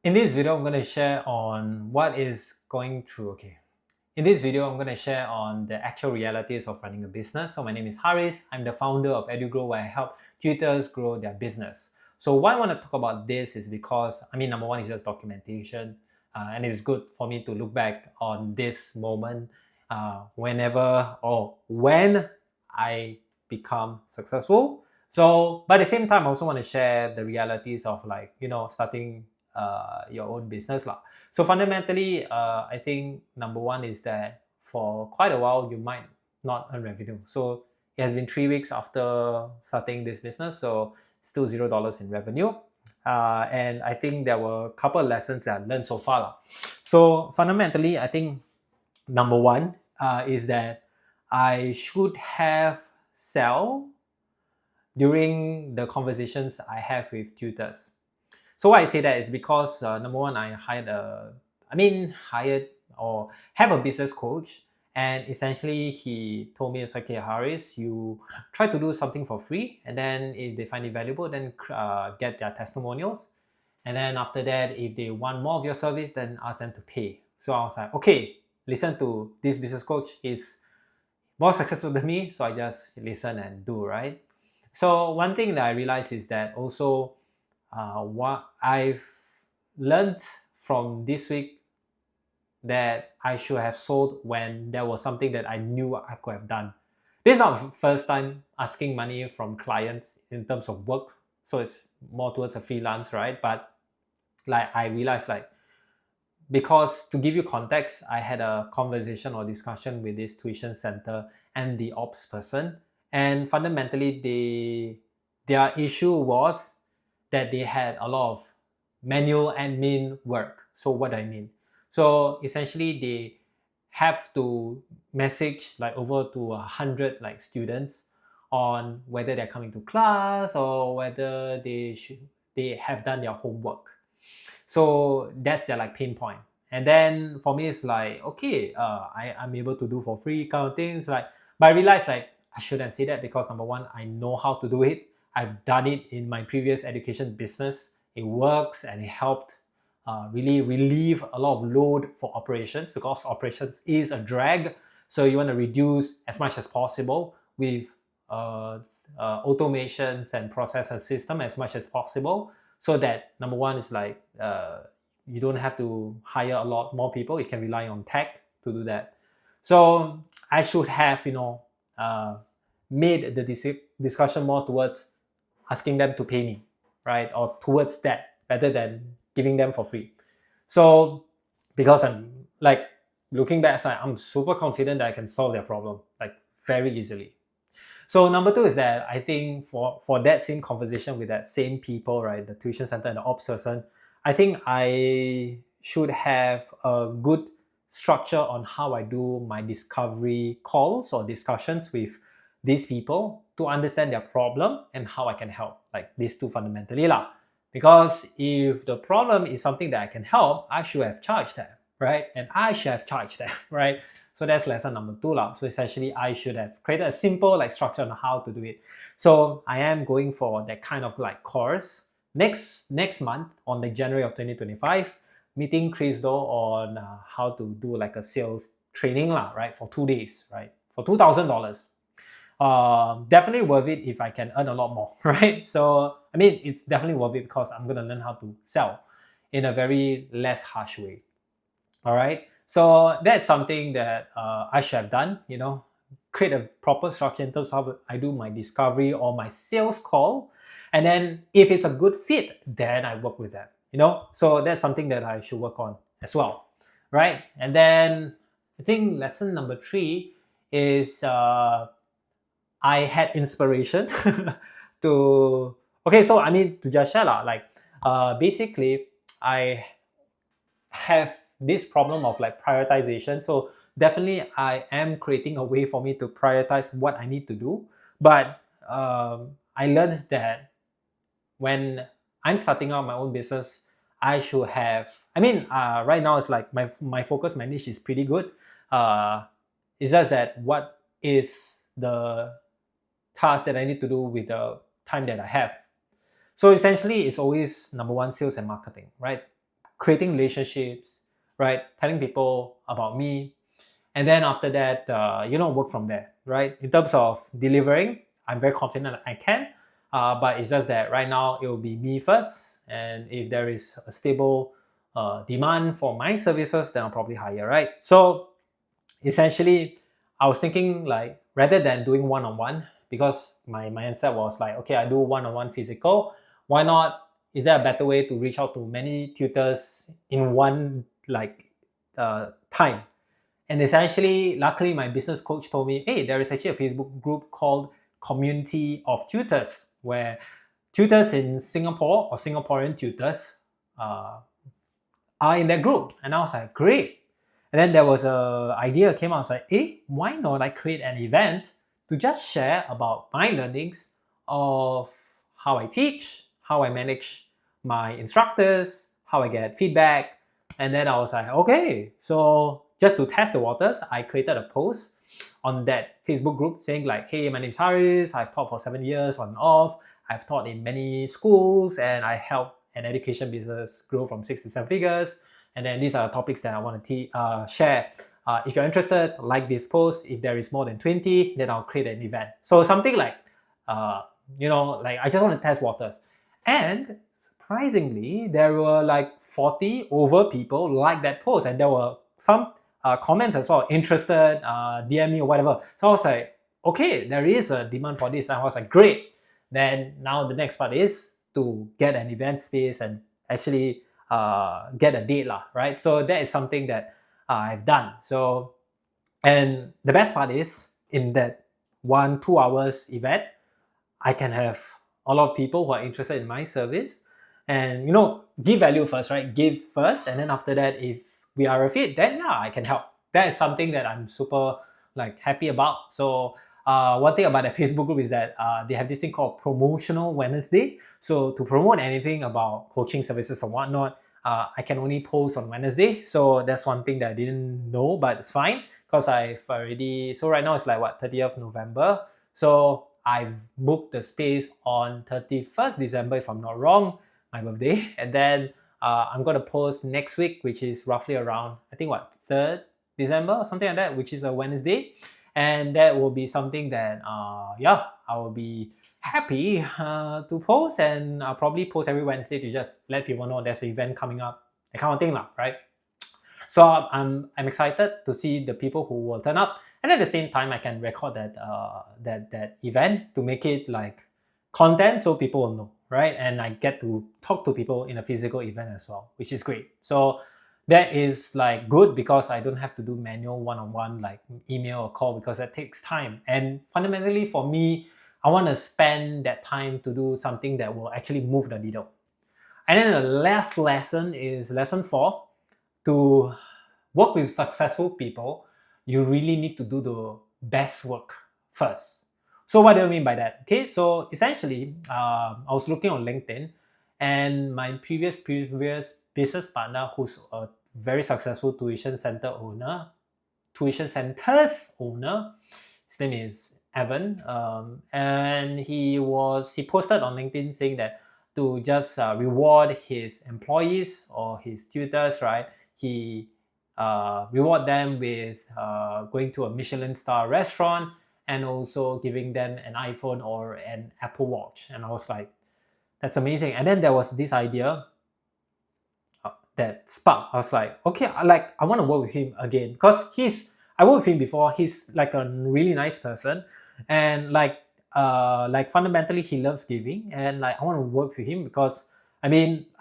In this video, I'm going to share on what is going through. In this video, I'm going to share on the actual realities of running a business. So my name is Haris. I'm the founder of EduGrow, where I help tutors grow their business. So why I want to talk about this is because, number one is just documentation. And it's good for me to look back on this moment whenever or when I become successful. So, but at the same time, I also want to share the realities of starting your own business lah. So fundamentally, I think number one is that for quite a while you might not earn revenue. So it has been 3 weeks after starting this business, so still $0 in revenue. And I think there were a couple of lessons that I learned so far lah. So fundamentally, I think number one is that I should have sell during the conversations I have with tutors. So why I say that is because number one, hired or have a business coach, and essentially he told me it's okay, Haris, you try to do something for free, and then if they find it valuable, then get their testimonials, and then after that, if they want more of your service, then ask them to pay. So I was like, okay, listen to this business coach. He's more successful than me, so I just listen and do, right? So one thing that I realized is that also what I've learned from this week that I should have sold when there was something that I knew I could have done. This is not the first time asking money from clients in terms of work, so it's more towards a freelance, right? But I realized because to give you context, I had a conversation or discussion with this tuition center and the ops person, and fundamentally their issue was that they had a lot of manual admin work. So what do I mean? So essentially they have to message over to 100 students on whether they're coming to class or whether they have done their homework. So that's their pain point. And then for me, it's okay, I'm able to do for free kind of things. But I realized I shouldn't say that because number one, I know how to do it. I've done it in my previous education business. It works and it helped really relieve a lot of load for operations because operations is a drag. So you want to reduce as much as possible with automations and process and system as much as possible, so that number one is you don't have to hire a lot more people. You can rely on tech to do that. So I should have made the discussion more towards asking them to pay me, right? Or towards that rather than giving them for free. So because I'm looking back, I'm super confident that I can solve their problem very easily. So number two is that I think for that same conversation with that same people, right, the tuition center and the ops person, I think I should have a good structure on how I do my discovery calls or discussions with these people to understand their problem and how I can help. These two fundamentally lah. Because if the problem is something that I can help, I should have charged them, right? And I should have charged them, right? So that's lesson number two lah. So essentially, I should have created a simple structure on how to do it. So I am going for that kind of course next month on the January of 2025, meeting Chris Do on how to do a sales training lah, right? For 2 days, right? For $2,000. Definitely worth it if I can earn a lot more, right? So it's definitely worth it because I'm gonna learn how to sell in a very less harsh way. All right. So that's something that I should have done, create a proper structure in terms of how I do my discovery or my sales call. And then if it's a good fit, then I work with them, So that's something that I should work on as well, right? And then I think lesson number three is I had inspiration to, to just share basically I have this problem of prioritization. So definitely I am creating a way for me to prioritize what I need to do. But I learned that when I'm starting out my own business, I should have, right now it's my focus, my niche is pretty good. It's just that what is the task that I need to do with the time that I have. So essentially, it's always number one, sales and marketing, right? creating relationships, right? Telling people about me. And then after that, work from there, right? In terms of delivering, I'm very confident I can. But it's just that right now it will be me first. And if there is a stable demand for my services, then I'll probably hire, right? So essentially, I was thinking like rather than doing one-on-one, because my mindset was like, okay, I do one-on-one physical. Why not? Is there a better way to reach out to many tutors in one time? And essentially, luckily, my business coach told me, hey, there is actually a Facebook group called Community of Tutors, where tutors in Singapore or Singaporean tutors are in that group. And I was like, great. And then there was a idea came out. I was like, why not I create an event to just share about my learnings of how I teach, how I manage my instructors, how I get feedback. And then I was like, okay, so just to test the waters, I created a post on that Facebook group saying like, hey, my name is Haris, I've taught for 7 years on and off, I've taught in many schools, and I help an education business grow from 6 to 7 figures. And then these are topics that I want to share. If you're interested, like this post. If there is more than 20, then I'll create an event. So something like, like I just want to test waters. And surprisingly, there were like 40 over people like that post. And there were some comments as well, interested, DM me or whatever. So I was like, okay, there is a demand for this. And I was like, great. Then now the next part is to get an event space and actually get a date, right? So that is something that I've done. So, and the best part is in that 1-2 hours event, I can have a lot of people who are interested in my service and, give value first, right? Give first. And then after that, if we are a fit, then yeah, I can help. That is something that I'm super happy about. So one thing about the Facebook group is that they have this thing called Promotional Wednesday. So to promote anything about coaching services or whatnot, I can only post on Wednesday. So that's one thing that I didn't know, but it's fine because I've already, so right now it's like 30th November. So I've booked the space on 31st December, if I'm not wrong, my birthday. And then I'm going to post next week, which is roughly around, I think 3rd December or something like that, which is a Wednesday. And that will be something that, I will be happy to post, and I'll probably post every Wednesday to just let people know there's an event coming up, that kind of thing, right? So I'm excited to see the people who will turn up, and at the same time, I can record that event to make it like content so people will know, right? And I get to talk to people in a physical event as well, which is great. So that is like good because I don't have to do manual one-on-one like email or call, because that takes time. And fundamentally for me, I want to spend that time to do something that will actually move the needle. And then the last lesson is lesson 4. To work with successful people, you really need to do the best work first. So what do I mean by that? Okay, so essentially, I was looking on LinkedIn, and my previous business partner, who's a very successful tuition centers owner, his name is Evan, and he posted on LinkedIn saying that to just reward his employees or his tutors, right? He reward them with going to a Michelin star restaurant and also giving them an iPhone or an Apple Watch. And I was like, that's amazing. And then there was this idea that sparked. I was like, okay, I want to work with him again, because I worked with him before. He's like a really nice person, and fundamentally he loves giving, and I want to work with him because I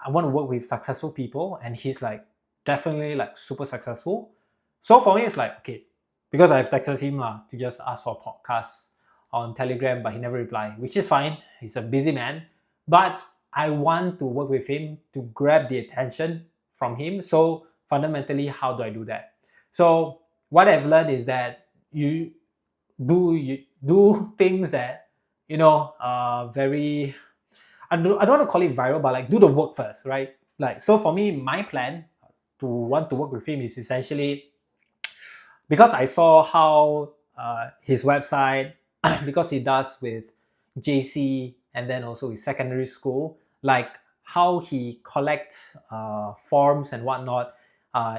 want to work with successful people, and he's like definitely like super successful. So for me, it's like, okay, because I've texted him to just ask for a podcast on Telegram, but he never replied, which is fine. He's a busy man, but I want to work with him to grab the attention from him. So fundamentally, how do I do that? So what I've learned is that you do things that very, I don't want to call it viral, but like do the work first, right? So for me, my plan to want to work with him is essentially because I saw how his website, because he does with JC and then also with secondary school, like how he collects forms and whatnot.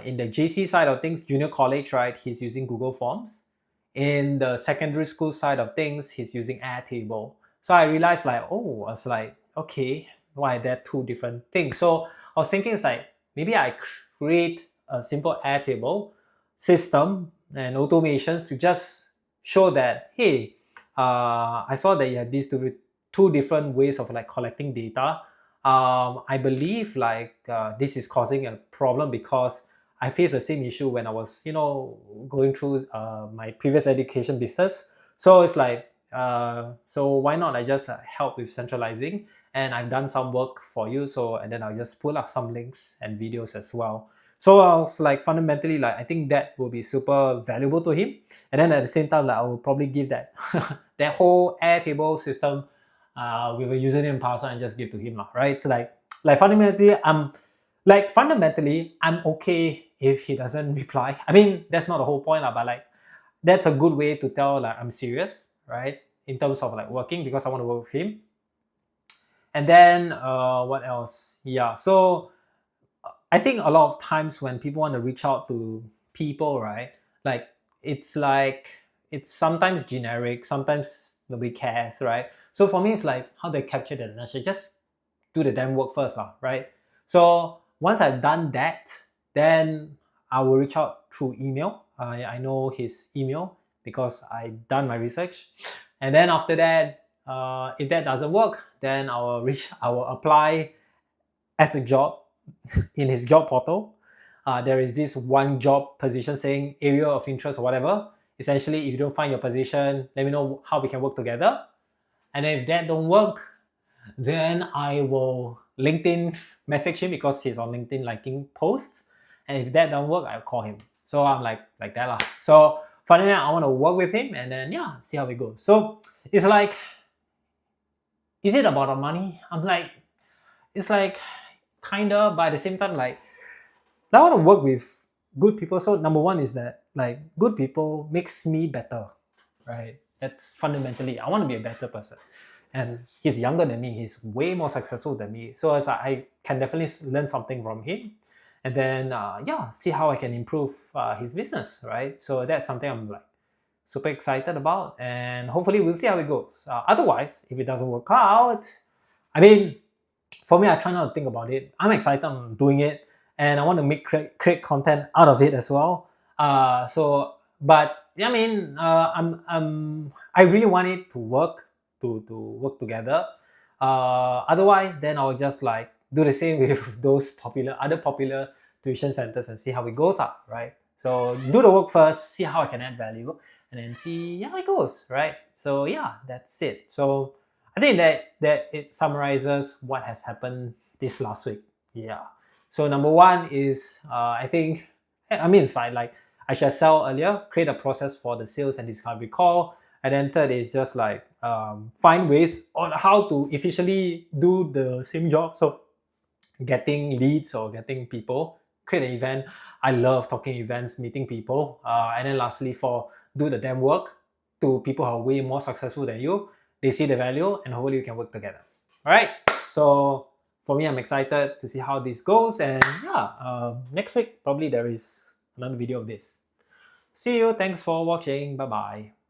In the JC side of things, junior college, right, he's using Google Forms. In the secondary school side of things, he's using Airtable. So I realized like, oh, I was like, okay, why are there two different things? So I was thinking it's like, maybe I create a simple Airtable system and automations to just show that, hey, I saw that you have these two different ways of like collecting data. I believe like this is causing a problem because I faced the same issue when I was, going through my previous education business. So it's like, so why not I just help with centralizing, and I've done some work for you. So, and then I'll just pull up some links and videos as well. So I was like, fundamentally, like, I think that will be super valuable to him. And then at the same time, like, I will probably give that, that whole Airtable system with a username and password and just give to him, right? So like fundamentally, I'm okay if he doesn't reply. I mean, that's not the whole point, but like, that's a good way to tell like I'm serious, right? In terms of like working, because I want to work with him. And then what else? Yeah, so I think a lot of times when people want to reach out to people, right? Like it's sometimes generic, sometimes nobody cares, right? So for me, it's like how they capture the attention. Just do the damn work first, right? So once I've done that, then I will reach out through email. I know his email because I done my research, and then after that, if that doesn't work, then I will apply as a job in his job portal. There is this one job position saying area of interest or whatever. Essentially, if you don't find your position, let me know how we can work together. And if that don't work, then I will LinkedIn message him because he's on LinkedIn liking posts. And if that don't work, I'll call him. So I'm like that lah. So finally, I want to work with him and then yeah, see how it goes. So it's like, is it about the money? I'm like, it's like kinda, but at the same time, like I want to work with good people. So number one is that like good people makes me better, right? That's fundamentally, I want to be a better person. And he's younger than me. He's way more successful than me. So as I can definitely learn something from him, and then yeah, see how I can improve his business, right? So that's something I'm like super excited about, and hopefully we'll see how it goes. Otherwise, if it doesn't work out, I mean, for me, I try not to think about it. I'm excited on doing it, and I want to create content out of it as well. But I mean, I really want it to work to work together. Otherwise, then I'll just like do the same with those other popular tuition centers and see how it goes up, right? So do the work first, see how I can add value, and then see how it goes, right? So yeah, that's it. So I think that it summarizes what has happened this last week. Yeah. So number one is it's like I should sell earlier, create a process for the sales and discovery call. And then third is just like find ways on how to efficiently do the same job. So getting leads or getting people, create an event. I love talking events, meeting people. And then lastly, do the damn work to people who are way more successful than you. They see the value and hopefully we can work together. All right. So for me, I'm excited to see how this goes. And yeah, next week, probably there is another video of this. See you. Thanks for watching. Bye-bye.